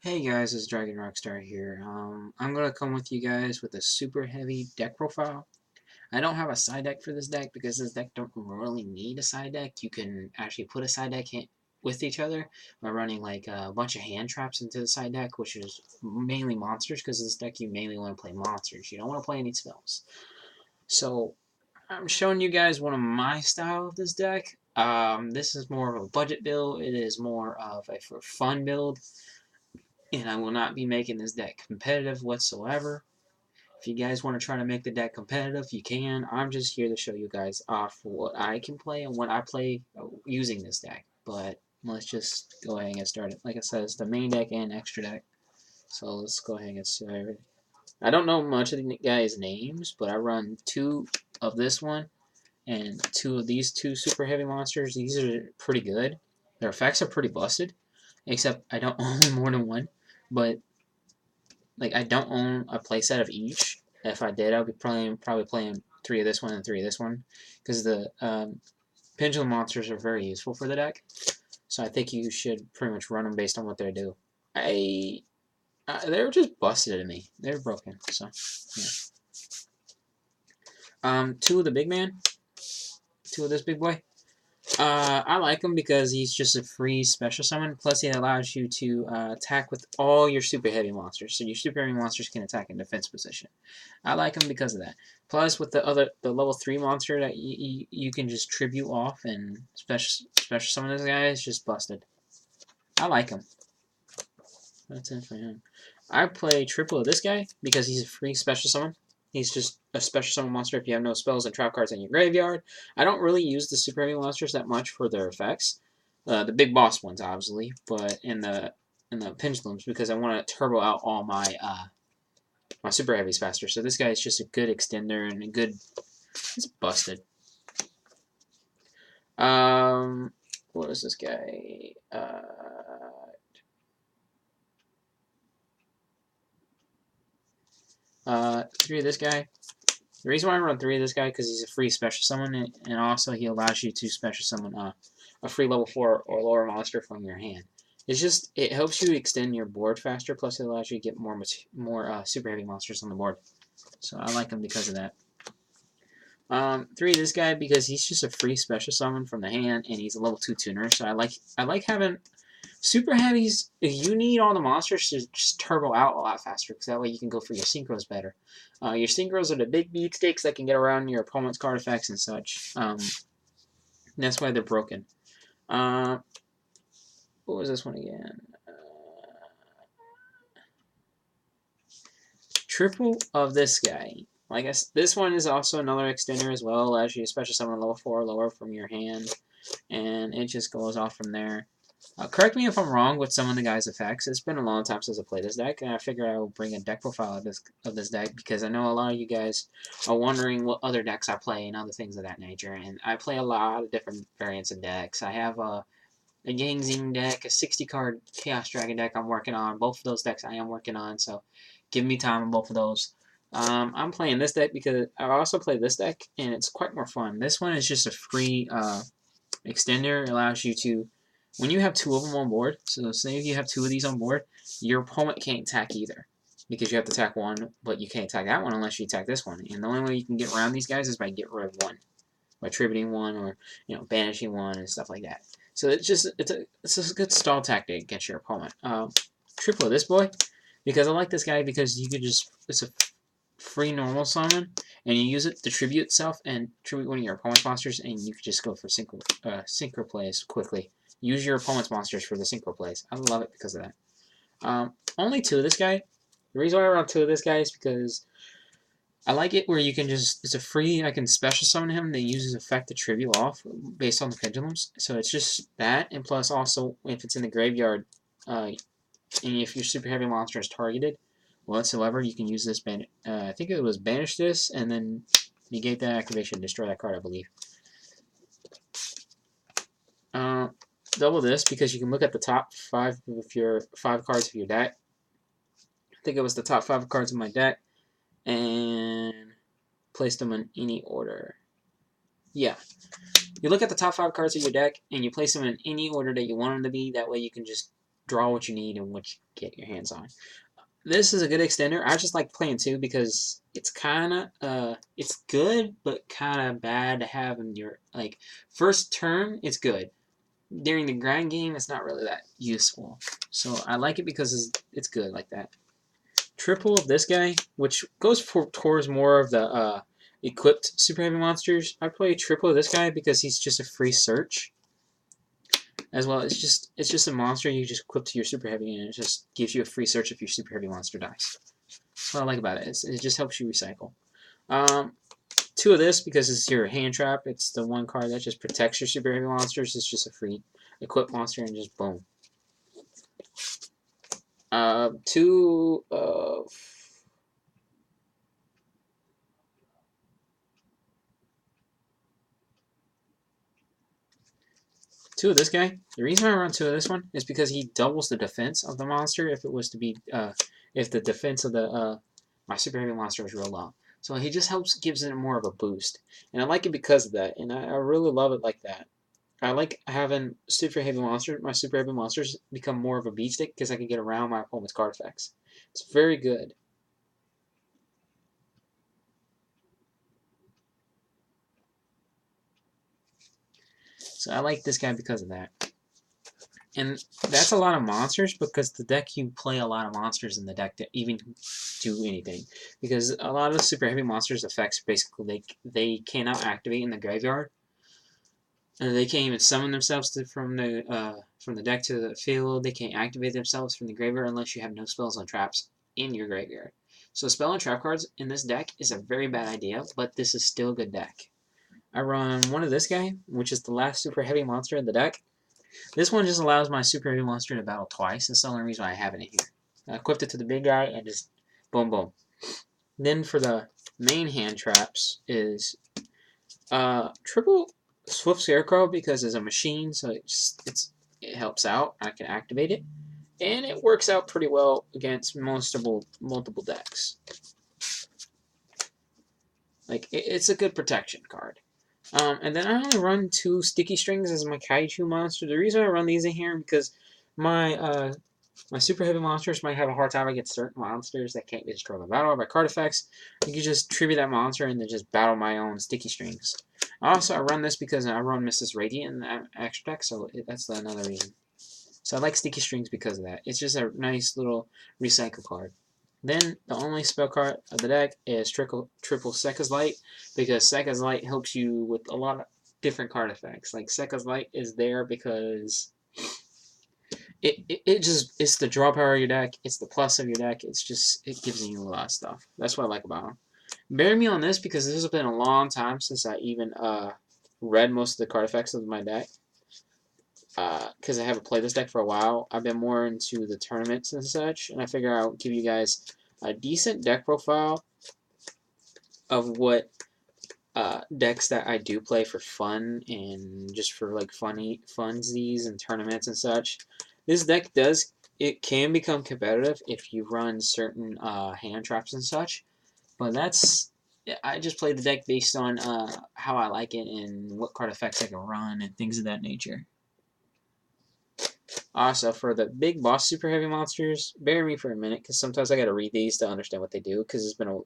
Hey guys, it's Dragon Rockstar here. I'm gonna come with you guys with a super heavy deck profile. I don't have a side deck for this deck because this deck don't really need a side deck. You can actually put a side deck with each other by running like a bunch of hand traps into the side deck, which is mainly monsters because this deck you mainly want to play monsters. You don't want to play any spells. So I'm showing you guys one of my style of this deck. This is more of a budget build. It is more of a for fun build. And I will not be making this deck competitive whatsoever. If you guys want to try to make the deck competitive, you can. I'm just here to show you guys off what I can play and what I play using this deck. But let's just go ahead and get started. Like I said, it's the main deck and extra deck. So let's go ahead and get started. I don't know much of the guys' names, but I run 2 of this one and 2 of these 2 super heavy monsters. These are pretty good. Their effects are pretty busted, except I don't own more than one. But like I don't own a playset of each. If I did, I'd be probably playing 3 of this one and 3 of this one, because the pendulum monsters are very useful for the deck. So I think you should pretty much run them based on what they do. They were just busted to me. They were broken. So yeah. 2 of the big man, 2 of this big boy. I like him because he's just a free special summon, plus he allows you to attack with all your super heavy monsters, so your super heavy monsters can attack in defense position. I like him because of that. Plus, with the level 3 monster that you can just tribute off and special summon this guy is just busted. I like him. That's it for him. I play triple of this guy because he's a free special summon. He's just a special summon monster if you have no spells and trap cards in your graveyard. I don't really use the super heavy monsters that much for their effects. The big boss ones, obviously, but in the pendulums, because I want to turbo out all my my super heavies faster. So this guy is just a good extender and a good. He's busted. What is this guy? 3 of this guy. The reason why I run 3 of this guy because he's a free special summon, and also he allows you to special summon a free level 4 or lower monster from your hand. It helps you extend your board faster, plus it allows you to get more super heavy monsters on the board. So I like him because of that. 3 of this guy because he's just a free special summon from the hand, and he's a level 2 tuner. So I like having super heavies. If you need all the monsters to just turbo out a lot faster, because that way you can go for your synchros better. Your synchros are the big beat sticks that can get around your opponent's card effects and such. That's why they're broken. What was this one again? Triple of this guy. I guess this one is also another extender as well. Allows you to special summon level 4 or lower from your hand, and it just goes off from there. Correct me if I'm wrong with some of the guy's effects. It's been a long time since I played this deck, and I figured I will bring a deck profile of this deck because I know a lot of you guys are wondering what other decks I play and other things of that nature. And I play a lot of different variants of decks. I have a Yang Zing deck, a 60-card Chaos Dragon deck I'm working on. Both of those decks I am working on, so give me time on both of those. I'm playing this deck because I also play this deck, and it's quite more fun. This one is just a free extender. It allows you to, when you have 2 of them on board, so say if you have 2 of these on board, your opponent can't attack either, because you have to attack one, but you can't attack that one unless you attack this one. And the only way you can get around these guys is by getting rid of one, by tributing one or banishing one and stuff like that. So it's a good stall tactic against your opponent. Triple of this boy, because I like this guy because you could just, it's a free normal summon, and you use it to tribute itself and tribute one of your opponent's monsters, and you could just go for synchro plays quickly. Use your opponent's monsters for the synchro plays. I love it because of that. Only 2 of this guy. The reason why I run 2 of this guy is because I like it where you can just, it's a free, I can special summon him that uses effect to tribute off based on the pendulums. So it's just that, and plus also if it's in the graveyard, and if your super heavy monster is targeted whatsoever, you can use this, I think it was banish this, and then negate that activation, destroy that card, I believe. Double this because you can look at the top 5 of your 5 cards of your deck. I think it was the top 5 cards of my deck, and place them in any order. Yeah. You look at the top 5 cards of your deck, and you place them in any order that you want them to be. That way you can just draw what you need and what you get your hands on. This is a good extender. I just like playing 2 because it's kind of it's good but kind of bad to have in your like first turn. It's good. During the grind game, it's not really that useful. So I like it because it's good like that. Triple of this guy, which goes towards more of the equipped super heavy monsters. I play triple of this guy because he's just a free search. As well, it's just a monster you just equip to your super heavy, and it just gives you a free search if your super heavy monster dies. That's what I like about it. It just helps you recycle. 2 of this because it's your hand trap. It's the one card that just protects your super heavy monsters. It's just a free equip monster, and just boom. 2 of this guy. The reason I run 2 of this one is because he doubles the defense of the monster if it was to be if the defense of the my super heavy monster is real low. So he just gives it more of a boost, and I like it because of that. And I really love it like that. I like having super heavy monsters. My super heavy monsters become more of a beat stick because I can get around my opponent's card effects. It's very good. So I like this guy because of that. And that's a lot of monsters because the deck you play a lot of monsters in the deck to even do anything. Because a lot of the super heavy monsters effects basically they cannot activate in the graveyard. And they can't even summon themselves from the deck to the field. They can't activate themselves from the graveyard unless you have no spells and traps in your graveyard. So spell and trap cards in this deck is a very bad idea, but this is still a good deck. I run 1 of this guy, which is the last super heavy monster in the deck. This one just allows my super heavy monster to battle twice. That's the only reason why I have it in here. I equipped it to the big guy and just boom, boom. Then for the main hand traps is triple Swift Scarecrow because it's a machine, so it helps out. I can activate it, and it works out pretty well against multiple decks. Like it's a good protection card. And then I only run 2 Sticky Strings as my Kaiju monster. The reason I run these in here is because my super heavy monsters might have a hard time against certain monsters that can't be destroyed by battle or by card effects. You can just tribute that monster and then just battle my own Sticky Strings. Also, I run this because I run Mrs. Radiant in the extra deck, so that's another reason. So I like Sticky Strings because of that. It's just a nice little recycle card. Then the only spell card of the deck is triple Sekka's Light, because Sekka's Light helps you with a lot of different card effects. Like Sekka's Light is there because it's the draw power of your deck, it's the plus of your deck, it gives you a lot of stuff. That's what I like about them. Bear me on this because this has been a long time since I even read most of the card effects of my deck. Because I haven't played this deck for a while. I've been more into the tournaments and such, and I figure I'll give you guys a decent deck profile of what decks that I do play for fun and just for like funsies and tournaments and such. This deck can become competitive if you run certain hand traps and such, but I just play the deck based on how I like it and what card effects I can run and things of that nature. Also, for the big boss super heavy monsters, bear me for a minute, because sometimes I gotta read these to understand what they do, because it's been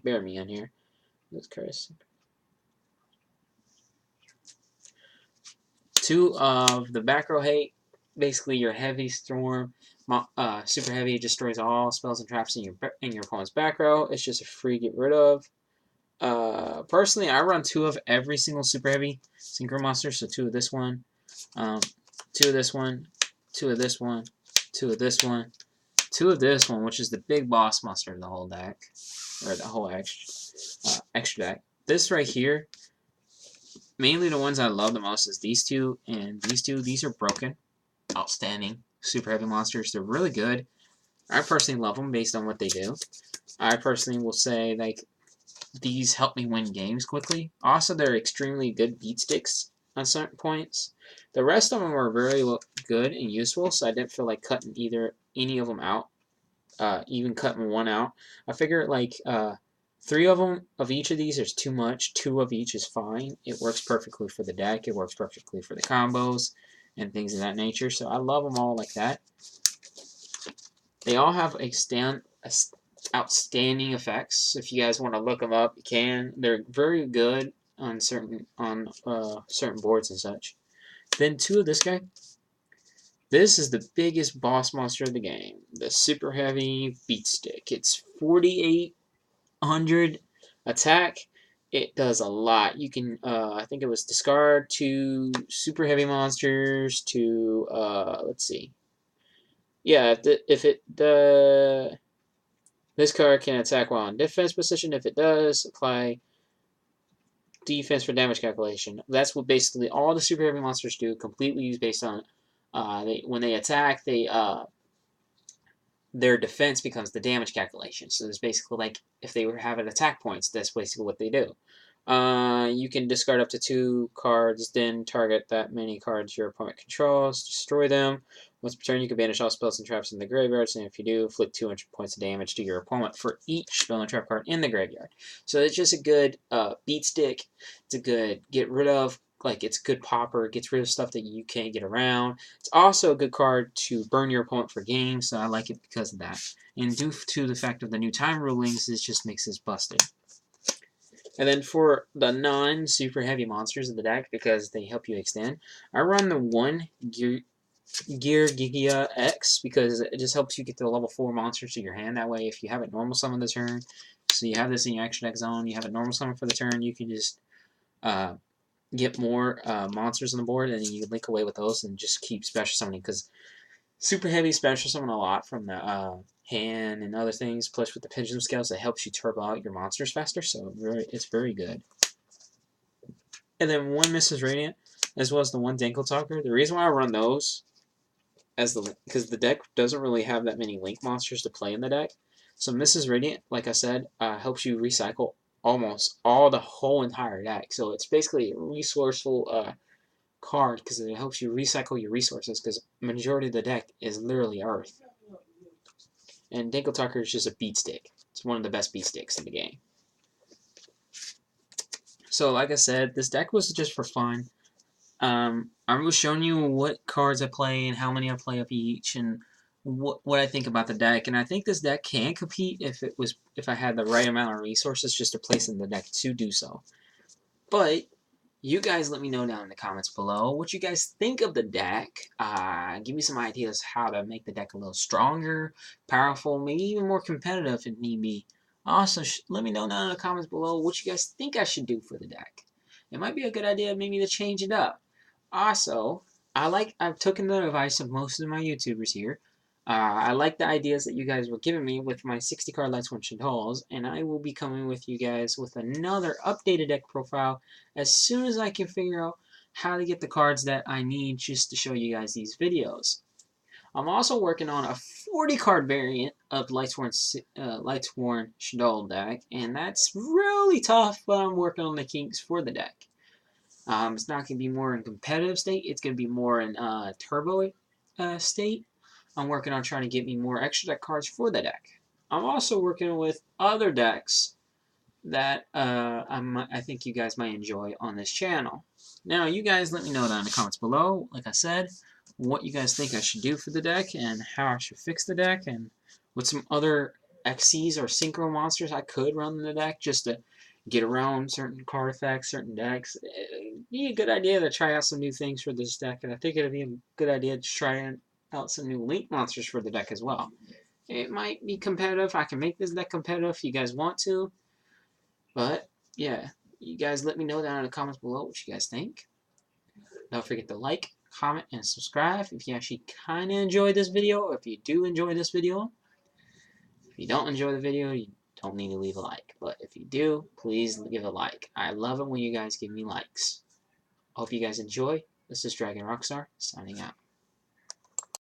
bear me on here. That's crazy. 2 of the back row hate, basically your heavy storm, super heavy destroys all spells and traps in your opponent's back row. It's just a free get rid of. Personally, I run 2 of every single super heavy synchro monster, so 2 of this one, 2 of this one, 2 of this one, 2 of this one, 2 of this one, which is the big boss monster of the whole deck, or the whole extra deck. This right here, mainly the ones I love the most is these 2 and these 2. These are broken, outstanding super heavy monsters. They're really good. I personally love them based on what they do. I personally will say like these help me win games quickly. Also, they're extremely good beat sticks on certain points. The rest of them are very good and useful, so I didn't feel like cutting any of them out, even cutting 1 out. I figure like 3 of them of each of these is too much. 2 of each is fine. It works perfectly for the deck. It works perfectly for the combos and things of that nature. So I love them all like that. They all have outstanding effects. If you guys want to look them up, you can. They're very good on certain boards and such. Then 2 of this guy. This is the biggest boss monster of the game, the SuperHevay Beat Stick. It's 4,800 attack. It does a lot. You can, I think it was discard 2 SuperHevay monsters to, let's see. Yeah, this card can attack while in defense position. If it does, apply defense for damage calculation. That's what basically all the SuperHevay monsters do. Completely used based on when they attack, their defense becomes the damage calculation. So it's basically like if they were having attack points, that's basically what they do. You can discard up to 2 cards, then target that many cards your opponent controls, destroy them. Once per turn, you can banish all spells and traps in the graveyard, and if you do, inflict 200 points of damage to your opponent for each spell and trap card in the graveyard. So it's just a good beat stick. It's a good get rid of. Like, it's a good popper. It gets rid of stuff that you can't get around. It's also a good card to burn your opponent for games, so I like it because of that. And due to the fact of the new time rulings, it just makes this busted. And then for the non-SuperHevay monsters of the deck, because they help you extend, I run the 1 Gear Giga X, because it just helps you get to the level 4 monsters to your hand. That way, if you have it normal summon the turn, so you have this in your extra deck zone, you have it normal summon for the turn, you can just get more monsters on the board, and then you can link away with those and just keep special summoning, because SuperHevay special summon a lot from the hand and other things, plus with the pendulum scales that helps you turbo out your monsters faster, so it's very good. And then 1 Mrs. Radiant, as well as the 1 Dinkle Talker. The reason why I run those because the deck doesn't really have that many link monsters to play in the deck. So Mrs. Radiant, like I said, helps you recycle almost all the whole entire deck. So it's basically a resourceful card because it helps you recycle your resources, because majority of the deck is literally Earth. And Dinkle Talker is just a beat stick. It's one of the best beat sticks in the game. So like I said, this deck was just for fun. I was showing you what cards I play and how many I play of each, and what I think about the deck. And I think this deck can compete if I had the right amount of resources just to place in the deck to do so. But you guys let me know down in the comments below what you guys think of the deck. Give me some ideas how to make the deck a little stronger, powerful, maybe even more competitive if need be. Also, let me know down in the comments below what you guys think I should do for the deck. It might be a good idea maybe to change it up. Also, I've taken the advice of most of my YouTubers here. I like the ideas that you guys were giving me with my 60 card Lightsworn Shadowls, and I will be coming with you guys with another updated deck profile as soon as I can figure out how to get the cards that I need just to show you guys these videos. I'm also working on a 40 card variant of Lightsworn Shadow deck, and that's really tough, but I'm working on the kinks for the deck. It's not going to be more in competitive state. It's going to be more in turbo state. I'm working on trying to get me more extra deck cards for the deck. I'm also working with other decks that I think you guys might enjoy on this channel. Now, you guys let me know down in the comments below, like I said, what you guys think I should do for the deck and how I should fix the deck, and what some other XCs or synchro monsters I could run in the deck just to get around certain card effects, certain decks. It'd be a good idea to try out some new things for this deck, and I think it'd be a good idea to try out some new link monsters for the deck as well. It might be competitive. I can make this deck competitive if you guys want to. But, yeah, you guys let me know down in the comments below what you guys think. Don't forget to like, comment, and subscribe if you actually kind of enjoyed this video, or if you do enjoy this video. If you don't enjoy the video, you don't need to leave a like. But if you do, please give a like. I love it when you guys give me likes. Hope you guys enjoy. This is Dragon Rockstar, signing out.